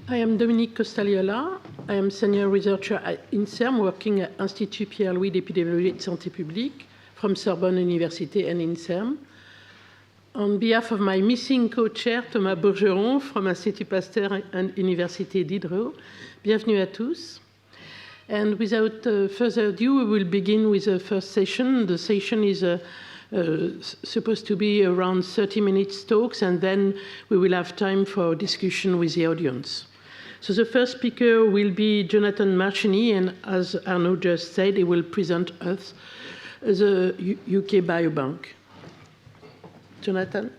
I am Dominique Costaliola. I am senior researcher at INSERM, working at Institut Pierre-Louis d'Épidémiologie et de Santé publique from Sorbonne University and INSERM. On behalf of my missing co-chair, Thomas Bourgeron, from Institut Pasteur and Université Diderot, bienvenue à tous. And without further ado, we will begin with the first session. The session is supposed to be around 30 minutes talks, and then we will have time for discussion with the audience. So the first speaker will be Jonathan Marchini, and as Arnaud just said, he will present us the UK Biobank. Jonathan?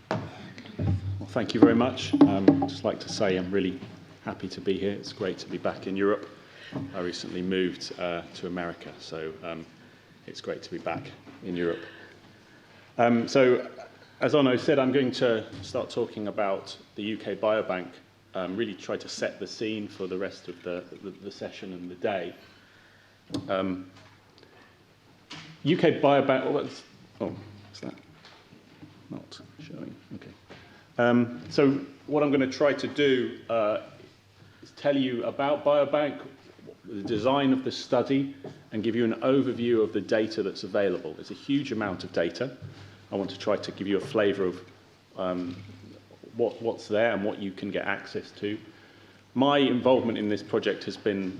Well, thank you very much. I'd just like to say I'm really happy to be here. It's great to be back in Europe. I recently moved to America, so it's great to be back in Europe. So, as Arnaud said, I'm going to start talking about the UK Biobank, really try to set the scene for the rest of the session and the day. UK Biobank, is that not showing? Okay. So what I'm going to try to do is tell you about Biobank, the design of the study, and give you an overview of the data that's available. There's a huge amount of data. I want to try to give you a flavour of what's there and what you can get access to. My involvement in this project has been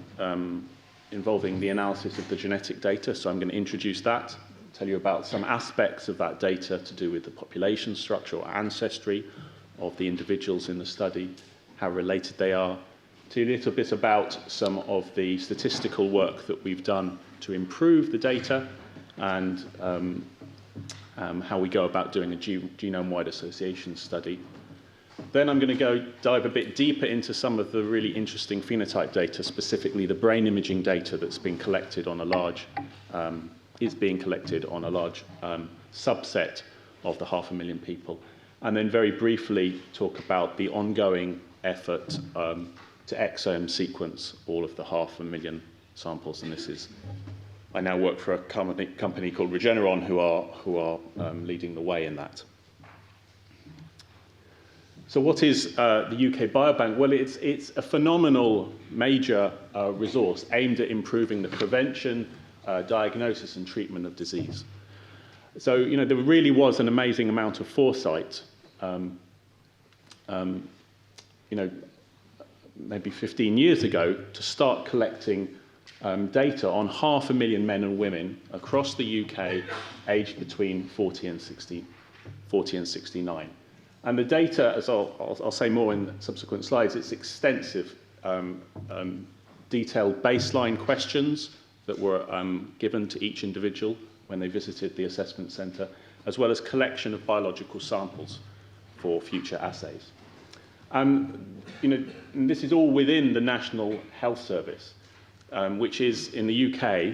involving the analysis of the genetic data, so I'm going to introduce that, tell you about some aspects of that data to do with the population structure or ancestry of the individuals in the study, how related they are, tell you a little bit about some of the statistical work that we've done to improve the data, and how we go about doing a genome-wide association study. Then I'm going to dive a bit deeper into some of the really interesting phenotype data, specifically the brain imaging data that's been collected on a large, is being collected on a large subset of the 500,000 people. And then very briefly talk about the ongoing effort to exome sequence all of the 500,000 samples, and this is, I now work for a company called Regeneron who are leading the way in that. So what is the UK Biobank? Well, it's a phenomenal major resource aimed at improving the prevention, diagnosis and treatment of disease. So, you know, there really was an amazing amount of foresight, you know, maybe 15 years ago, to start collecting data on 500,000 men and women across the UK aged between 40 and 69. And the data, as I'll say more in subsequent slides, it's extensive, detailed baseline questions that were given to each individual when they visited the assessment centre, as well as collection of biological samples for future assays. You know, and this is all within the National Health Service, which is in the UK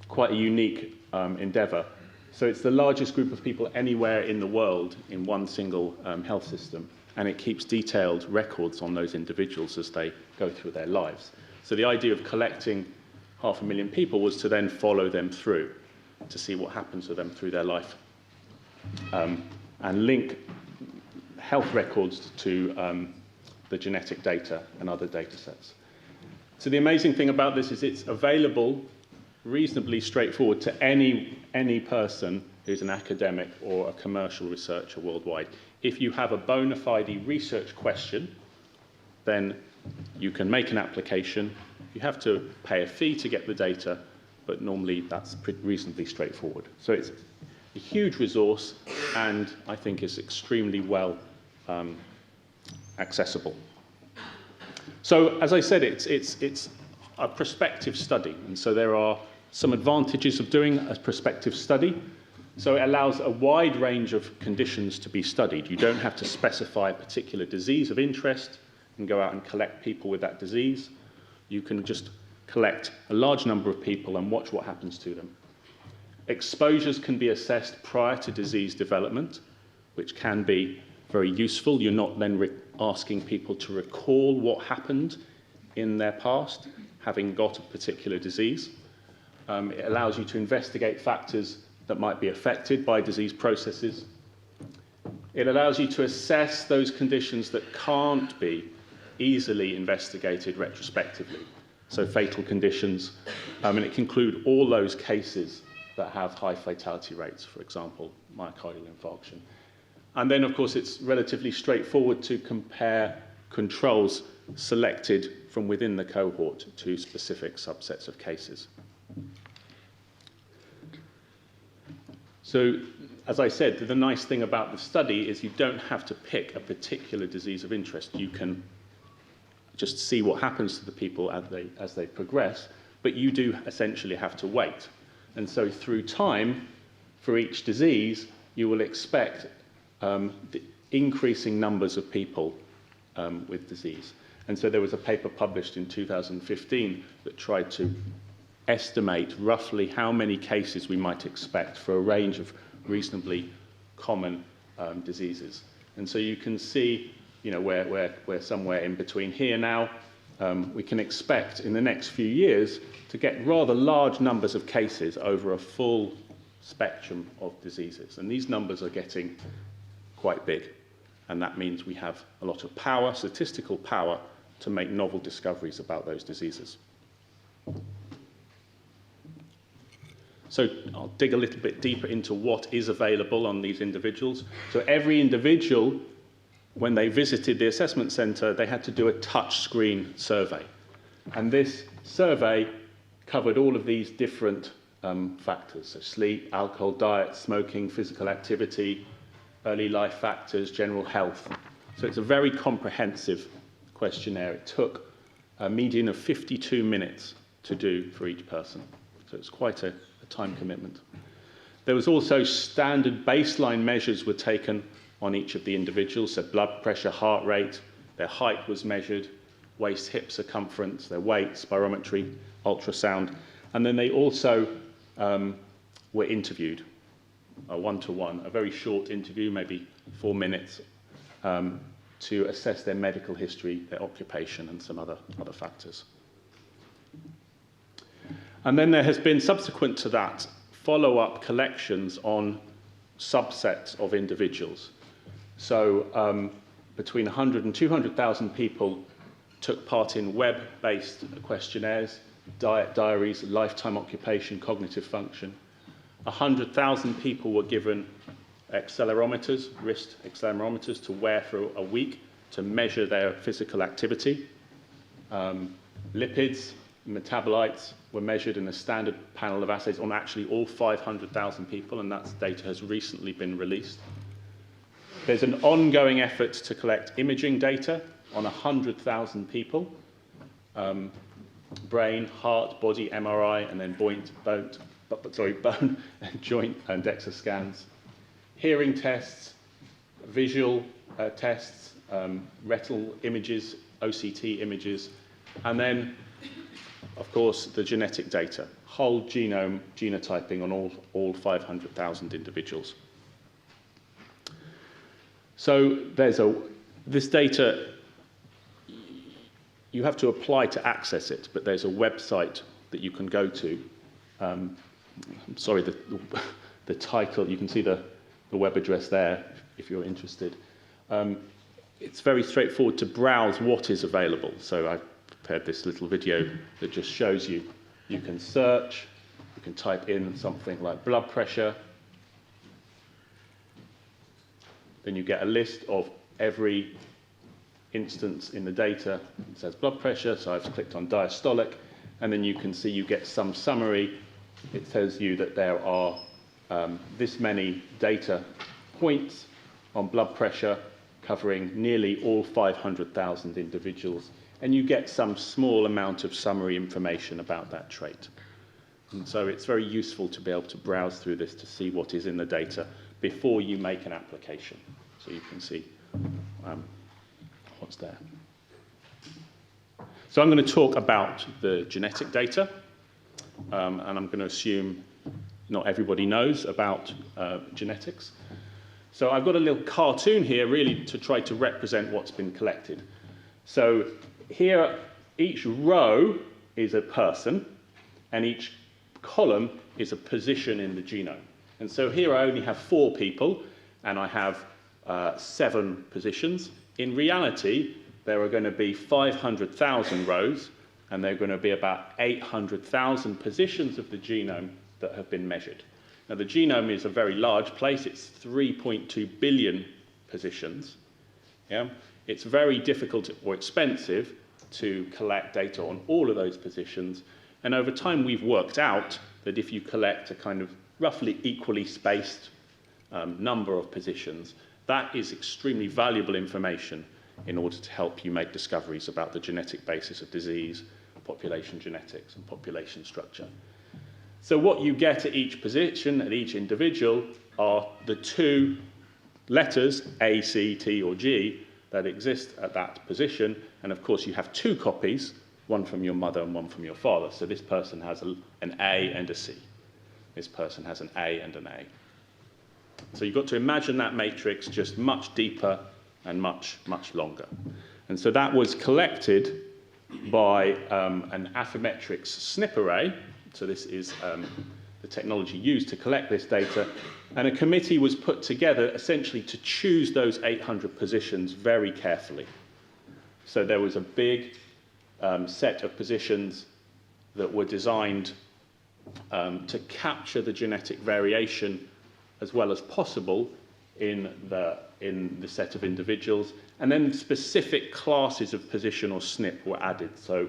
quite a unique endeavour. So it's the largest group of people anywhere in the world in one single health system, and it keeps detailed records on those individuals as they go through their lives. So the idea of collecting 500,000 people was to then follow them through, to see what happens to them through their life, and link health records to the genetic data and other data sets. So the amazing thing about this is it's available reasonably straightforward to any person who's an academic or a commercial researcher worldwide. If you have a bona fide research question, then you can make an application. You have to pay a fee to get the data, but normally that's reasonably straightforward. So it's a huge resource, and I think is extremely well accessible. So, as I said, it's a prospective study, and so there are some advantages of doing a prospective study. So it allows a wide range of conditions to be studied. You don't have to specify a particular disease of interest and go out and collect people with that disease. You can just collect a large number of people and watch what happens to them. Exposures can be assessed prior to disease development, which can be very useful. You're not then asking people to recall what happened in their past, having got a particular disease. It allows you to investigate factors that might be affected by disease processes. It allows you to assess those conditions that can't be easily investigated retrospectively. So fatal conditions, and it can include all those cases that have high fatality rates, for example, myocardial infarction. And then, of course, it's relatively straightforward to compare controls selected from within the cohort to specific subsets of cases. So, as I said, the nice thing about the study is you don't have to pick a particular disease of interest. You can just see what happens to the people as they progress, but you do essentially have to wait. And so through time, for each disease, you will expect the increasing numbers of people with disease. And so there was a paper published in 2015 that tried to estimate roughly how many cases we might expect for a range of reasonably common diseases. And so you can see, we're somewhere in between here now. We can expect in the next few years to get rather large numbers of cases over a full spectrum of diseases. And these numbers are getting quite big. And that means we have a lot of power, statistical power, to make novel discoveries about those diseases. So I'll dig a little bit deeper into what is available on these individuals. So every individual, when they visited the assessment centre, they had to do a touchscreen survey. And this survey covered all of these different factors. So sleep, alcohol, diet, smoking, physical activity, early life factors, general health. So it's a very comprehensive questionnaire. It took a median of 52 minutes to do for each person. So it's quite a time commitment. There was also standard baseline measures were taken on each of the individuals, so blood pressure, heart rate, their height was measured, waist-hip circumference, their weight, spirometry, ultrasound, and then they also were interviewed, a one-to-one, a very short interview, maybe 4 minutes, to assess their medical history, their occupation, and some other factors. And then there has been, subsequent to that, follow-up collections on subsets of individuals. So between 100 and 200,000 people took part in web-based questionnaires, diet diaries, lifetime occupation, cognitive function. 100,000 people were given accelerometers, wrist accelerometers, to wear for a week to measure their physical activity. Lipids, metabolites were measured in a standard panel of assays on actually all 500,000 people, and that data has recently been released. There's an ongoing effort to collect imaging data on 100,000 people, brain, heart, body, MRI, and then bone and joint and DEXA scans, hearing tests, visual tests, retinal images, OCT images, and then, of course, the genetic data, whole genome genotyping on all 500,000 individuals. So this data, you have to apply to access it, but there's a website that you can go to. I'm sorry, the title, you can see the web address there if you're interested. It's very straightforward to browse what is available. So I've prepared this little video that just shows you. You can search, you can type in something like blood pressure. Then you get a list of every instance in the data. It says blood pressure, so I've clicked on diastolic, and then you can see you get some summary. It tells you that there are this many data points on blood pressure covering nearly all 500,000 individuals, and you get some small amount of summary information about that trait. And so it's very useful to be able to browse through this to see what is in the data before you make an application, so you can see what's there. So I'm going to talk about the genetic data, and I'm going to assume not everybody knows about genetics. So I've got a little cartoon here really to try to represent what's been collected. So here, each row is a person, and each column is a position in the genome. And so here I only have 4 people, and I have 7 positions. In reality, there are going to be 500,000 rows, and there are going to be about 800,000 positions of the genome that have been measured. Now, the genome is a very large place. It's 3.2 billion positions. Yeah? It's very difficult or expensive to collect data on all of those positions. And over time, we've worked out that if you collect a kind of roughly equally spaced number of positions, that is extremely valuable information in order to help you make discoveries about the genetic basis of disease, population genetics, and population structure. So what you get at each position, at each individual, are the 2 letters, A, C, T, or G, that exist at that position. And of course, you have 2 copies, one from your mother and one from your father. So this person has an A and a C. This person has an A and an A. So you've got to imagine that matrix just much deeper and much, much longer. And so that was collected by an Affymetrix SNP array. So this is the technology used to collect this data. And a committee was put together essentially to choose those 800 positions very carefully. So there was a big set of positions that were designed to capture the genetic variation as well as possible in the set of individuals. And then specific classes of position or SNP were added. So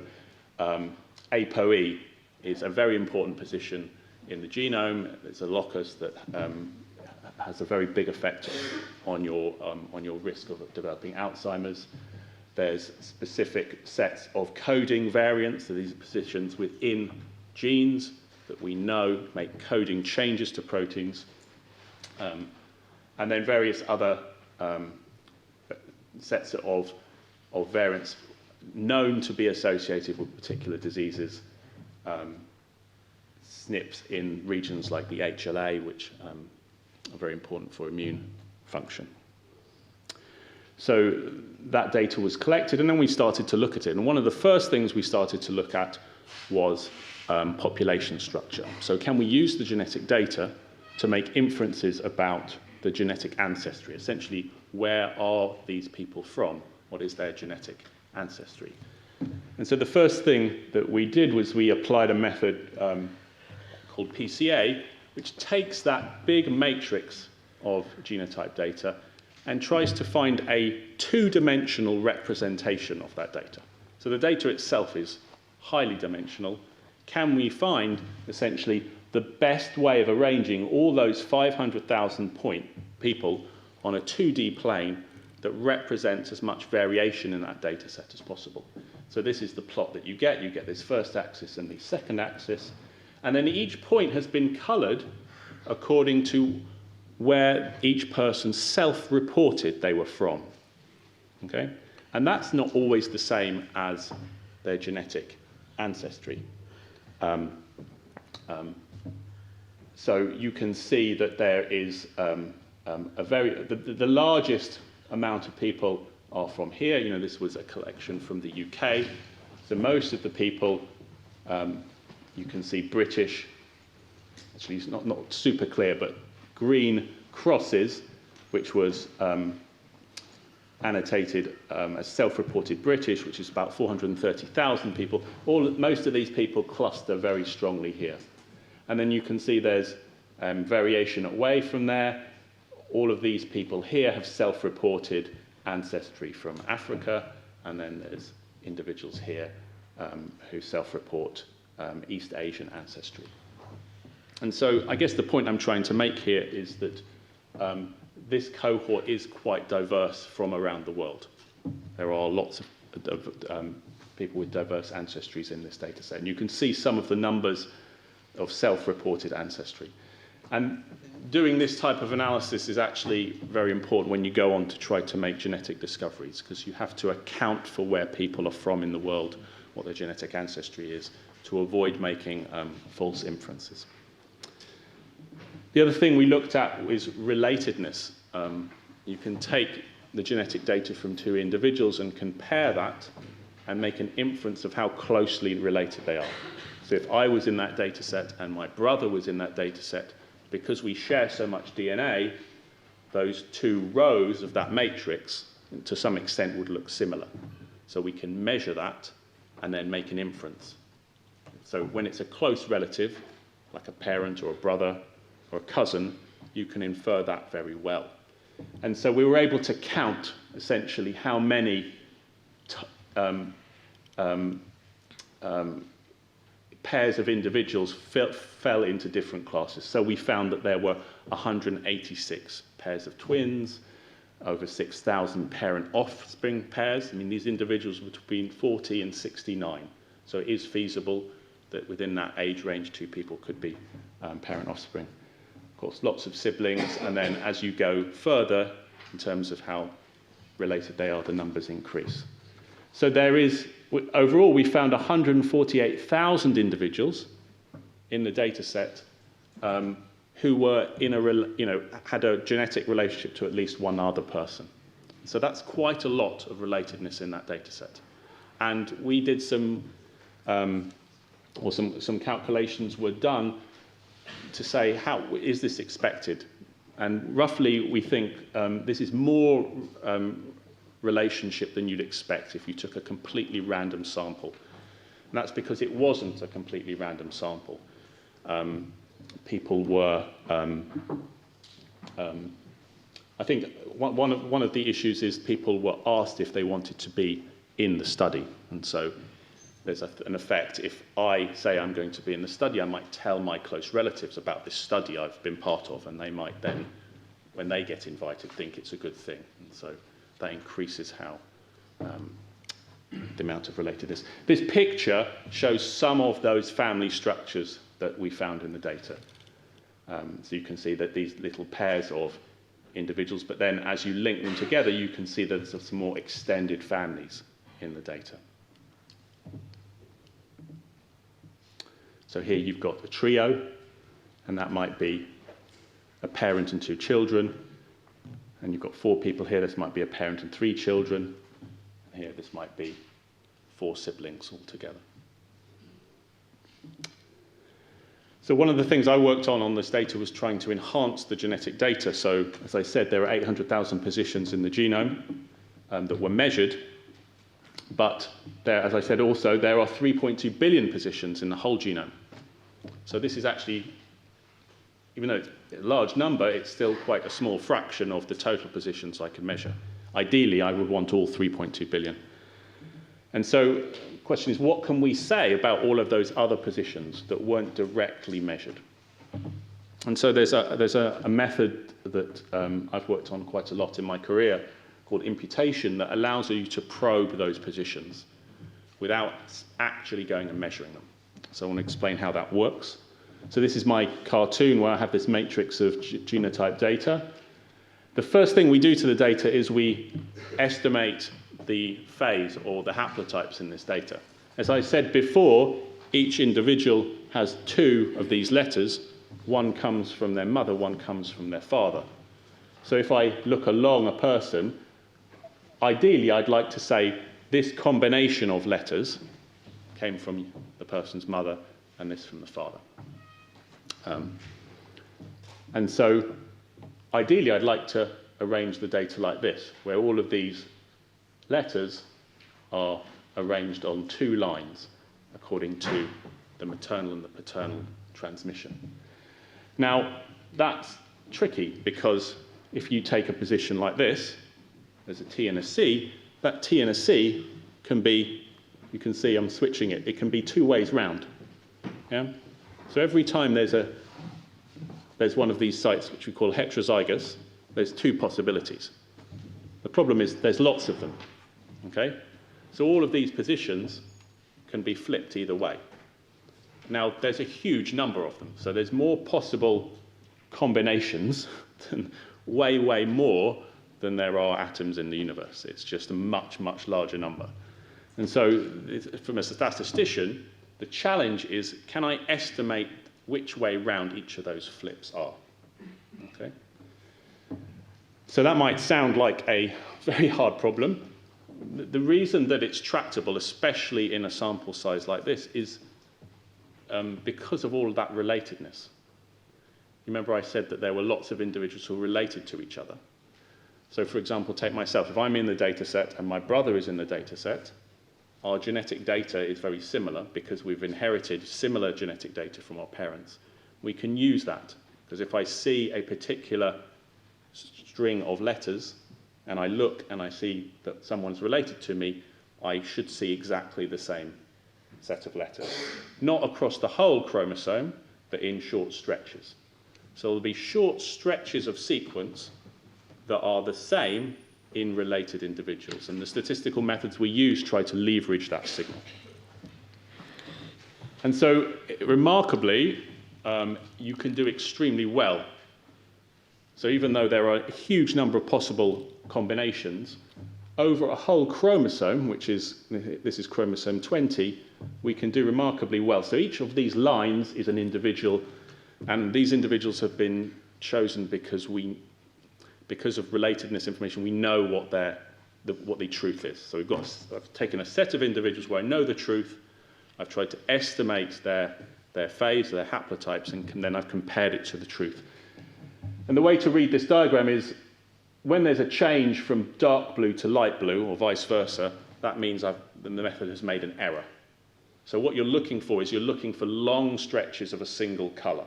ApoE is a very important position in the genome. It's a locus that has a very big effect on your risk of developing Alzheimer's. There's specific sets of coding variants, so these are positions within genes that we know make coding changes to proteins. And then various other sets of variants known to be associated with particular diseases. SNPs in regions like the HLA, which are very important for immune function. So that data was collected, and then we started to look at it. And one of the first things we started to look at was population structure. So can we use the genetic data to make inferences about the genetic ancestry? Essentially, where are these people from? What is their genetic ancestry? And so the first thing that we did was we applied a method called PCA, which takes that big matrix of genotype data and tries to find a 2-dimensional representation of that data. So the data itself is highly dimensional. Can we find, essentially, the best way of arranging all those 500,000 people on a 2D plane that represents as much variation in that data set as possible? So this is the plot that you get. You get this first axis and the second axis. And then each point has been colored according to where each person self-reported they were from. Okay? And that's not always the same as their genetic ancestry. So you can see that there is the largest amount of people are from here. You know, this was a collection from the UK. So most of the people, you can see British, actually it's not super clear, but green crosses, which was annotated as self-reported British, which is about 430,000 people. Most of these people cluster very strongly here. And then you can see there's variation away from there. All of these people here have self-reported ancestry from Africa, and then there's individuals here who self-report East Asian ancestry. And so I guess the point I'm trying to make here is that this cohort is quite diverse from around the world. There are lots of people with diverse ancestries in this data set. And you can see some of the numbers of self-reported ancestry. And doing this type of analysis is actually very important when you go on to try to make genetic discoveries, because you have to account for where people are from in the world, what their genetic ancestry is, to avoid making false inferences. The other thing we looked at is relatedness. You can take the genetic data from 2 individuals and compare that and make an inference of how closely related they are. So if I was in that data set and my brother was in that data set, because we share so much DNA, those two rows of that matrix, to some extent, would look similar. So we can measure that and then make an inference. So when it's a close relative, like a parent or a brother or a cousin, you can infer that very well. And so we were able to count, essentially, how many pairs of individuals fell into different classes. So we found that there were 186 pairs of twins, over 6,000 parent-offspring pairs. I mean, these individuals were between 40 and 69. So it is feasible that within that age range, two people could be parent-offspring. Of course, lots of siblings, and then as you go further, in terms of how related they are, the numbers increase. So there is, overall, we found 148,000 individuals in the data set who were had a genetic relationship to at least one other person. So that's quite a lot of relatedness in that data set. And we did some calculations were done to say, how is this expected? And roughly, we think this is more relationship than you'd expect if you took a completely random sample. And that's because it wasn't a completely random sample. People were, I think one of the issues is people were asked if they wanted to be in the study. And so there's an effect. If I say I'm going to be in the study, I might tell my close relatives about this study I've been part of, and they might then, when they get invited, think it's a good thing. And so that increases how the amount of relatedness. This picture shows some of those family structures that we found in the data. So you can see that these little pairs of individuals, but then as you link them together, you can see that there's some more extended families in the data. So here you've got a trio, and that might be a parent and two children. And you've got four people here. This might be a parent and three children. And here this might be four siblings altogether. So one of the things I worked on this data was trying to enhance the genetic data. So as I said, there are 800,000 positions in the genome that were measured. But there, as I said also, there are 3.2 billion positions in the whole genome. So this is actually, even though it's a large number, it's still quite a small fraction of the total positions I can measure. Ideally, I would want all 3.2 billion. And so the question is, what can we say about all of those other positions that weren't directly measured? And so there's a method that I've worked on quite a lot in my career called imputation that allows you to probe those positions without actually going and measuring them. So I want to explain how that works. So this is my cartoon where I have this matrix of genotype data. The first thing we do to the data is we estimate the phase or the haplotypes in this data. As I said before, each individual has two of these letters. One comes from their mother, one comes from their father. So if I look along a person, ideally I'd like to say this combination of letters came from the person's mother and this from the father. And so ideally I'd like to arrange the data like this, where all of these letters are arranged on two lines according to the maternal and the paternal transmission. Now, that's tricky because if you take a position like this, there's a T and a C, that T and a C can be, you can see I'm switching it, it can be two ways round. Yeah? So every time there's one of these sites which we call heterozygous, there's two possibilities. The problem is there's lots of them. Okay? So all of these positions can be flipped either way. Now, there's a huge number of them, so there's more possible combinations, way, way more than there are atoms in the universe. It's just a much, much larger number. And so, from a statistician, the challenge is, can I estimate which way round each of those flips are? Okay? So that might sound like a very hard problem. The reason that it's tractable, especially in a sample size like this, is because of all of that relatedness. Remember I said that there were lots of individuals who were related to each other. So for example, take myself. If I'm in the data set and my brother is in the data set, our genetic data is very similar because we've inherited similar genetic data from our parents. We can use that, because if I see a particular string of letters and I look and I see that someone's related to me, I should see exactly the same set of letters. Not across the whole chromosome, but in short stretches. So there'll be short stretches of sequence that are the same in related individuals. And the statistical methods we use try to leverage that signal. And so, remarkably, you can do extremely well. So even though there are a huge number of possible combinations, over a whole chromosome, this is chromosome 20, we can do remarkably well. So each of these lines is an individual, and these individuals have been chosen because of relatedness information, we know what the truth is. So I've taken a set of individuals where I know the truth, I've tried to estimate their phase, their haplotypes, and then I've compared it to the truth. And the way to read this diagram is, when there's a change from dark blue to light blue, or vice versa, that means the method has made an error. So what you're looking for is you're looking for long stretches of a single colour.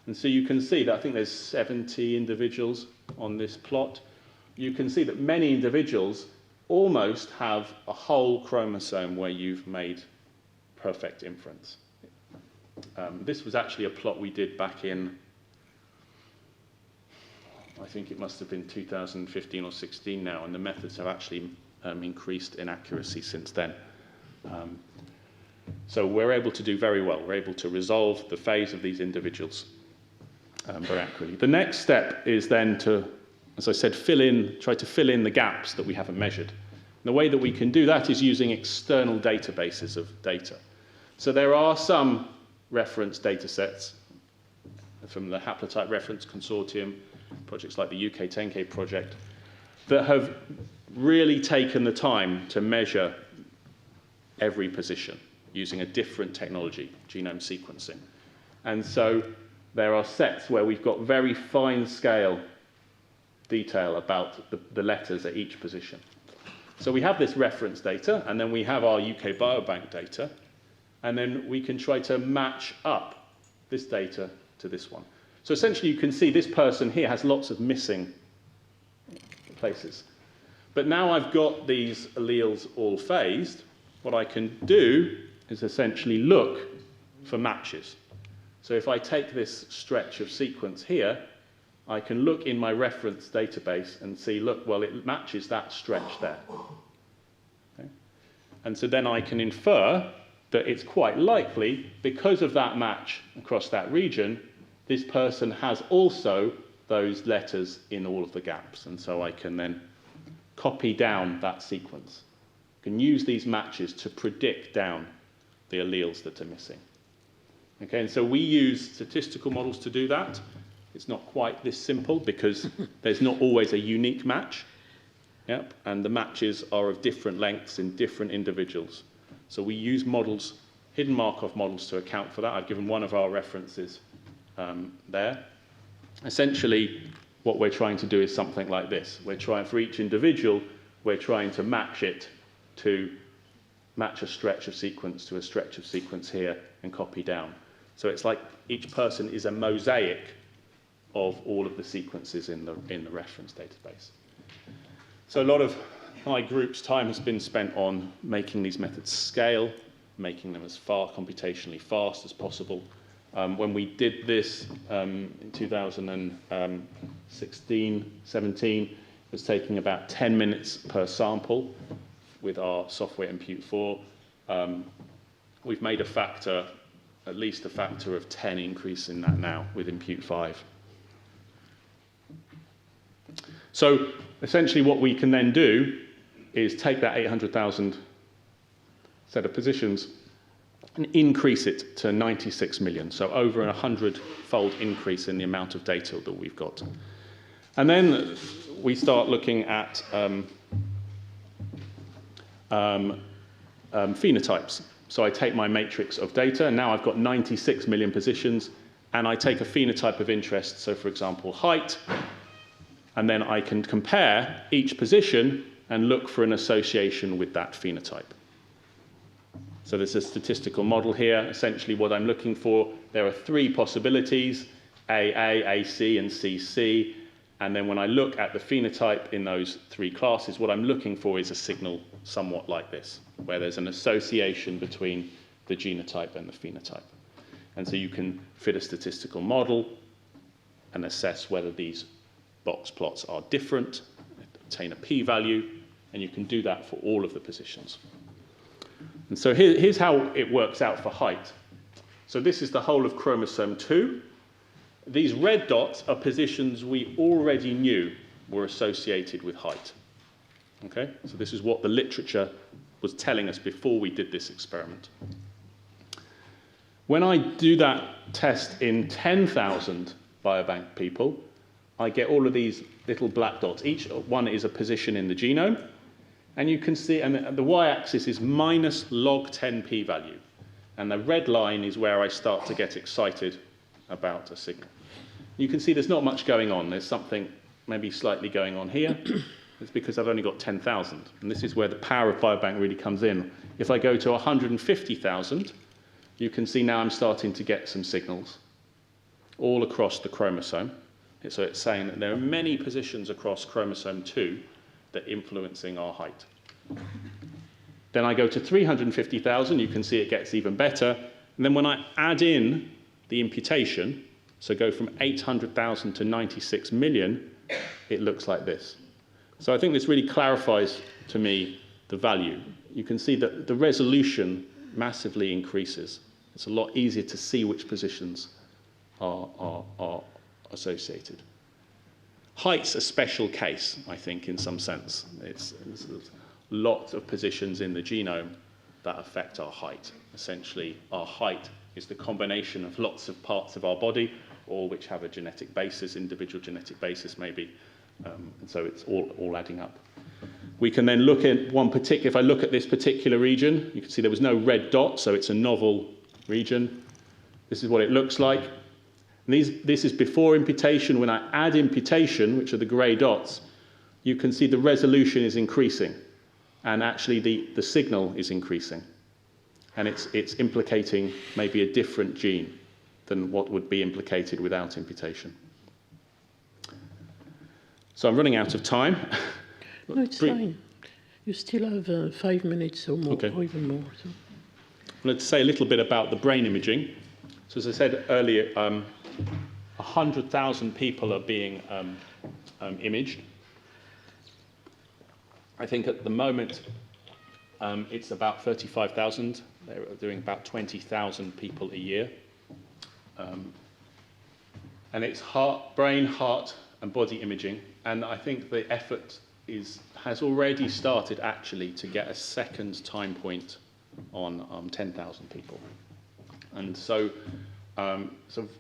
And so you can see that I think there's 70 individuals on this plot. You can see that many individuals almost have a whole chromosome where you've made perfect inference. This was actually a plot we did back in, I think it must have been 2015 or 16 now, and the methods have actually increased in accuracy since then. So we're able to do very well. We're able to resolve the phase of these individuals very accurately. The next step is then to, as I said, try to fill in the gaps that we haven't measured. And the way that we can do that is using external databases of data. So there are some reference data sets from the Haplotype Reference Consortium, projects like the UK 10K project, that have really taken the time to measure every position using a different technology, genome sequencing. And so there are sets where we've got very fine scale detail about the letters at each position. So we have this reference data, and then we have our UK Biobank data, and then we can try to match up this data to this one. So essentially you can see this person here has lots of missing places. But now I've got these alleles all phased, what I can do is essentially look for matches. So if I take this stretch of sequence here, I can look in my reference database and see, look, well, it matches that stretch there. Okay? And so then I can infer that it's quite likely, because of that match across that region, this person has also those letters in all of the gaps. And so I can then copy down that sequence. I can use these matches to predict down the alleles that are missing. Okay, and so we use statistical models to do that. It's not quite this simple because there's not always a unique match. Yep, and the matches are of different lengths in different individuals. So we use models, hidden Markov models, to account for that. I've given one of our references there. Essentially, what we're trying to do is something like this. We're trying, for each individual, we're trying to match it to match a stretch of sequence to a stretch of sequence here and copy down. So it's like each person is a mosaic of all of the sequences in the reference database. So a lot of my group's time has been spent on making these methods scale, making them as computationally fast as possible. When we did this in 2016, 17, it was taking about 10 minutes per sample with our software Impute 4. We've made at least a factor of 10 increase in that now with Impute 5. So essentially what we can then do is take that 800,000 set of positions and increase it to 96 million, so over a 100-fold increase in the amount of data that we've got. And then we start looking at phenotypes. So I take my matrix of data, and now I've got 96 million positions, and I take a phenotype of interest, so for example, height, And then I can compare each position and look for an association with that phenotype. So there's a statistical model here. Essentially what I'm looking for, there are three possibilities, AA, AC, and CC. And then when I look at the phenotype in those three classes, what I'm looking for is a signal somewhat like this, where there's an association between the genotype and the phenotype. And so you can fit a statistical model and assess whether these box plots are different, obtain a p-value, and you can do that for all of the positions. And so here's how it works out for height. So this is the whole of chromosome 2. These red dots are positions we already knew were associated with height. Okay? So this is what the literature was telling us before we did this experiment. When I do that test in 10,000 biobank people, I get all of these little black dots. Each one is a position in the genome. And you can see, and the y-axis is minus log 10 p-value. And the red line is where I start to get excited about a signal. You can see there's not much going on. There's something maybe slightly going on here. It's because I've only got 10,000. And this is where the power of biobank really comes in. If I go to 150,000, you can see now I'm starting to get some signals all across the chromosome. So it's saying that there are many positions across chromosome 2 that are influencing our height. Then I go to 350,000, you can see it gets even better. And then when I add in the imputation, so go from 800,000 to 96 million, it looks like this. So I think this really clarifies to me the value. You can see that the resolution massively increases. It's a lot easier to see which positions are associated. Height's a special case, I think, in some sense. There's lots of positions in the genome that affect our height. Essentially, our height is the combination of lots of parts of our body, all which have a genetic basis, individual genetic basis maybe, and so it's all adding up. We can then look at one particular, if I look at this particular region, you can see there was no red dot, so it's a novel region. This is what it looks like. And this is before imputation. When I add imputation, which are the grey dots, you can see the resolution is increasing. And actually the signal is increasing. And it's implicating maybe a different gene than what would be implicated without imputation. So I'm running out of time. No, it's fine. You still have 5 minutes or more, or even more. So. I'm going to say a little bit about the brain imaging. So as I said earlier, 100,000 people are being imaged. I think at the moment it's about 35,000. They're doing about 20,000 people a year. And it's brain, heart, and body imaging. And I think the effort has already started actually to get a second time point on 10,000 people. And so sort of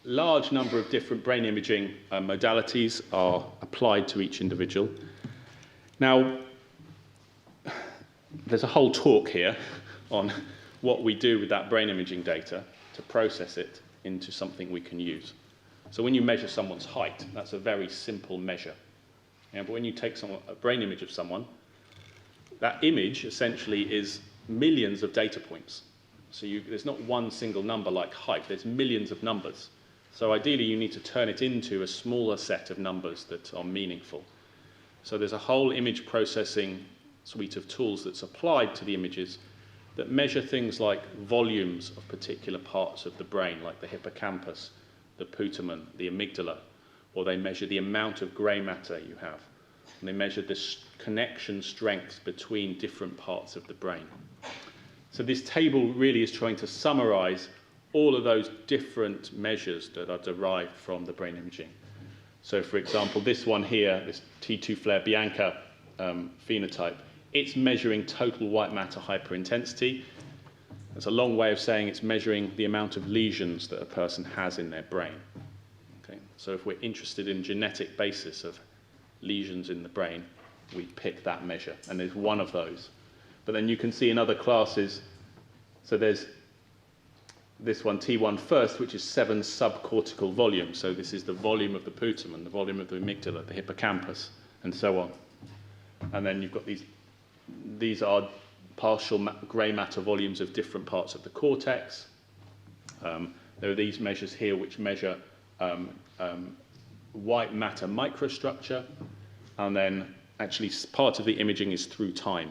large number of different brain imaging modalities are applied to each individual. Now, there's a whole talk here on what we do with that brain imaging data to process it into something we can use. So when you measure someone's height, that's a very simple measure. Yeah, but when you take a brain image of someone, that image essentially is millions of data points. So there's not one single number like height, there's millions of numbers. So ideally you need to turn it into a smaller set of numbers that are meaningful. So there's a whole image processing suite of tools that's applied to the images that measure things like volumes of particular parts of the brain, like the hippocampus, the putamen, the amygdala, or they measure the amount of grey matter you have. And they measure the connection strengths between different parts of the brain. So this table really is trying to summarize all of those different measures that are derived from the brain imaging. So for example, this one here, this T2 flare Bianca phenotype, it's measuring total white matter hyperintensity. That's a long way of saying it's measuring the amount of lesions that a person has in their brain. Okay? So if we're interested in genetic basis of lesions in the brain, we pick that measure, and there's one of those. But then you can see in other classes, so there's this one, T1 first, which is 7 subcortical volumes. So this is the volume of the putamen, the volume of the amygdala, the hippocampus, and so on. And then you've got these are partial grey matter volumes of different parts of the cortex. There are these measures here which measure white matter microstructure, and then actually part of the imaging is through time.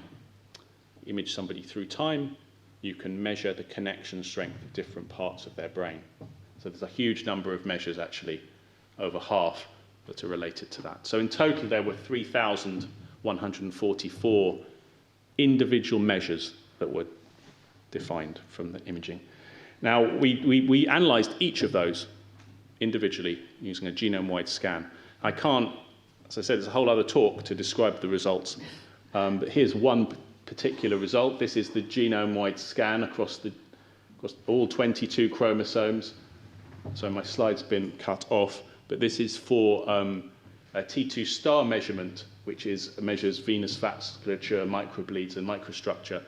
Image somebody through time, you can measure the connection strength of different parts of their brain. So there's a huge number of measures, actually, over half, that are related to that. So in total, there were 3,144 individual measures that were defined from the imaging. Now, we analysed each of those individually using a genome-wide scan. I can't, as I said, there's a whole other talk to describe the results, but here's one particular result. This is the genome-wide scan across all 22 chromosomes. So my slide's been cut off, but this is for a T2 star measurement, which measures venous vasculature, microbleeds, and microstructure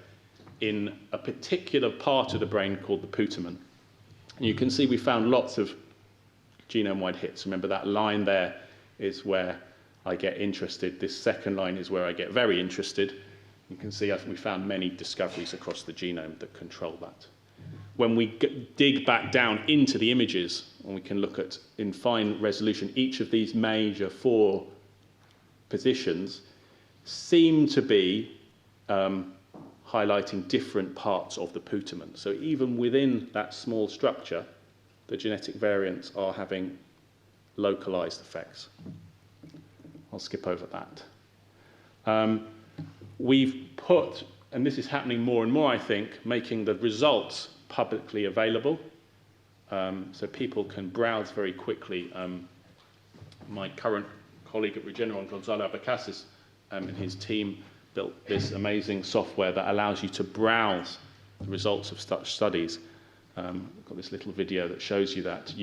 in a particular part of the brain called the putamen. And you can see we found lots of genome-wide hits. Remember, that line there is where I get interested. This second line is where I get very interested. You can see we found many discoveries across the genome that control that. When we dig back down into the images, and we can look at, in fine resolution, each of these major 4 positions seem to be highlighting different parts of the putamen. So even within that small structure, the genetic variants are having localized effects. I'll skip over that. We've put, and this is happening more and more, I think, making the results publicly available, so people can browse very quickly. My current colleague at Regeneron, Gonzalo Abacasis, and his team built this amazing software that allows you to browse the results of such studies. I've got this little video that shows you that.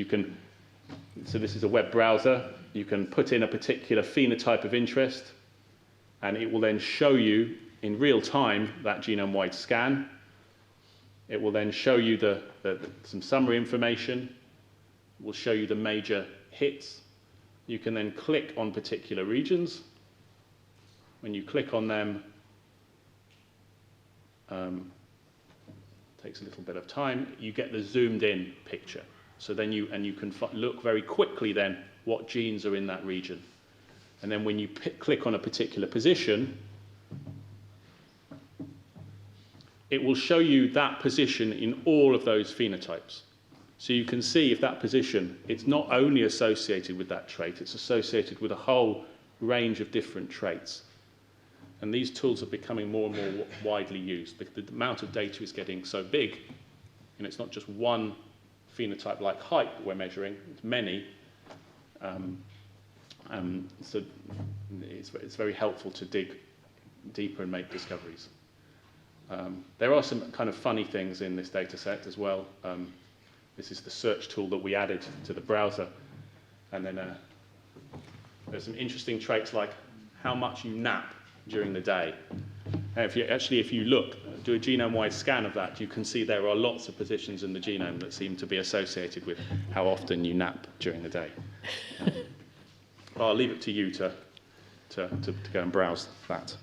So this is a web browser. You can put in a particular phenotype of interest, and it will then show you in real time that genome-wide scan. It will then show you some summary information. It will show you the major hits. You can then click on particular regions. When you click on them, takes a little bit of time, you get the zoomed-in picture. So then you can look very quickly then what genes are in that region. And then when you click on a particular position, it will show you that position in all of those phenotypes. So you can see if that position, it's not only associated with that trait, it's associated with a whole range of different traits. And these tools are becoming more and more widely used. The amount of data is getting so big, and it's not just one phenotype like height that we're measuring, it's many. So it's very helpful to dig deeper and make discoveries. There are some kind of funny things in this data set as well. This is the search tool that we added to the browser. And then there's some interesting traits like how much you nap during the day. And if you look, do a genome-wide scan of that, you can see there are lots of positions in the genome that seem to be associated with how often you nap during the day. I'll leave it to you to go and browse that.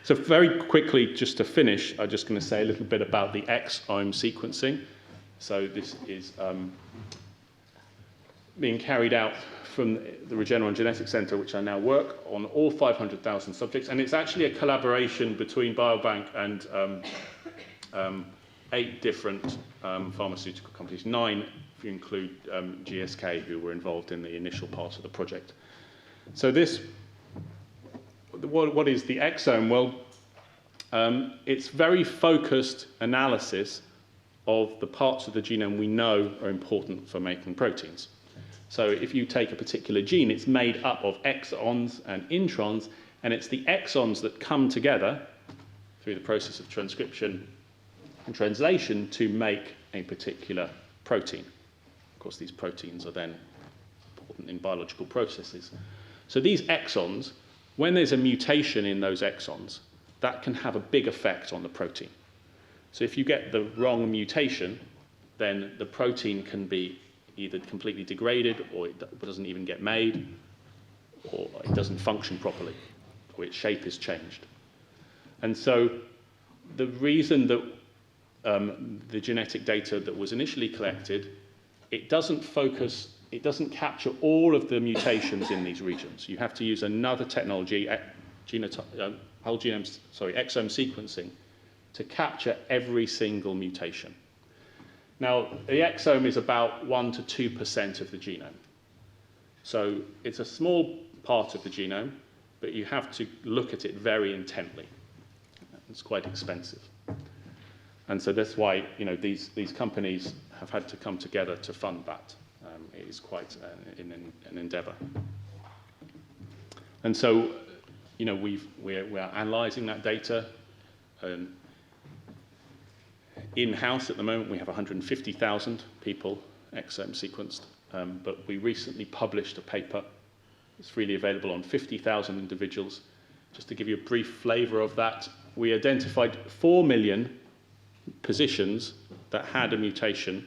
So very quickly, just to finish, I'm just going to say a little bit about the exome sequencing. So this is being carried out from the Regeneron Genetics Center, which I now work on, all 500,000 subjects. And it's actually a collaboration between Biobank and 8 different pharmaceutical companies, 9 if you include GSK, who were involved in the initial part of the project. So what is the exome? Well, it's very focused analysis of the parts of the genome we know are important for making proteins. So if you take a particular gene, it's made up of exons and introns, and it's the exons that come together through the process of transcription and translation to make a particular protein. Of course, these proteins are then important in biological processes. So these exons, when there's a mutation in those exons, that can have a big effect on the protein. So if you get the wrong mutation, then the protein can be either completely degraded, or it doesn't even get made, or it doesn't function properly, or its shape is changed. And so the reason that the genetic data that was initially collected, it doesn't capture all of the mutations in these regions. You have to use another technology, exome sequencing, to capture every single mutation. Now, the exome is about 1 to 2% of the genome. So it's a small part of the genome, but you have to look at it very intently. It's quite expensive. And so that's why, you know, these companies have had to come together to fund that. It is quite an endeavor. And so, you know, we're analyzing that data. In-house at the moment, we have 150,000 people exome sequenced, but we recently published a paper. It's freely available on 50,000 individuals. Just to give you a brief flavor of that, we identified 4 million positions that had a mutation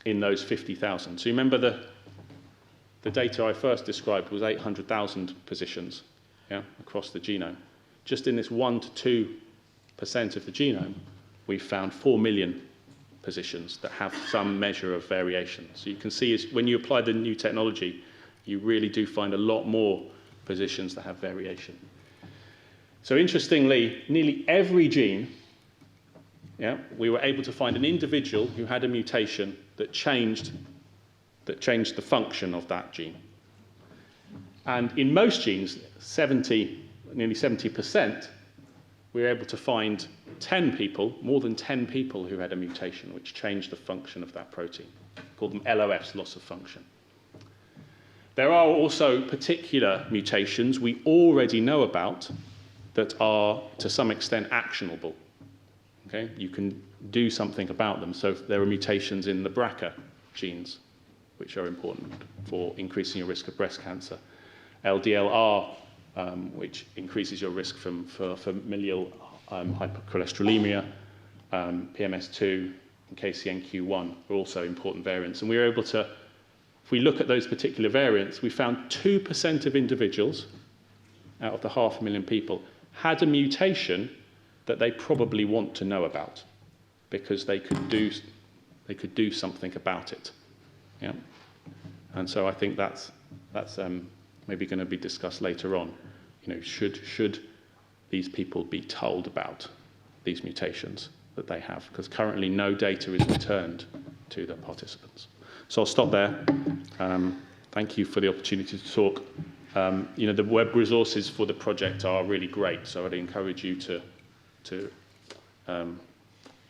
in those 50,000. So you remember the data I first described was 800,000 positions, yeah, across the genome. Just in this 1 to 2% of the genome, we found 4 million positions that have some measure of variation. So you can see when you apply the new technology, you really do find a lot more positions that have variation. So interestingly, nearly every gene, yeah, we were able to find an individual who had a mutation that changed the function of that gene. And in most genes, nearly 70%, we were able to find 10 people, more than 10 people who had a mutation which changed the function of that protein. Called them LOFs, loss of function. There are also particular mutations we already know about that are, to some extent, actionable. Okay? You can do something about them. So there are mutations in the BRCA genes, which are important for increasing your risk of breast cancer. LDLR, which increases your risk for familial hypercholesterolemia, PMS2, and KCNQ1 are also important variants. And we were able to, if we look at those particular variants, we found 2% of individuals out of the 500,000 people had a mutation that they probably want to know about because they could do something about it. Yeah? And so I think that's maybe going to be discussed later on. You know, should these people be told about these mutations that they have? Because currently no data is returned to the participants. So I'll stop there. Thank you for the opportunity to talk. You know, the web resources for the project are really great, so I'd encourage you to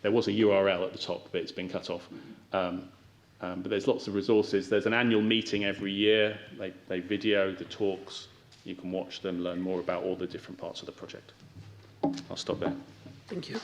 there was a URL at the top, but it's been cut off. But there's lots of resources. There's an annual meeting every year. They video the talks. You can watch them, learn more about all the different parts of the project. I'll stop there. Thank you.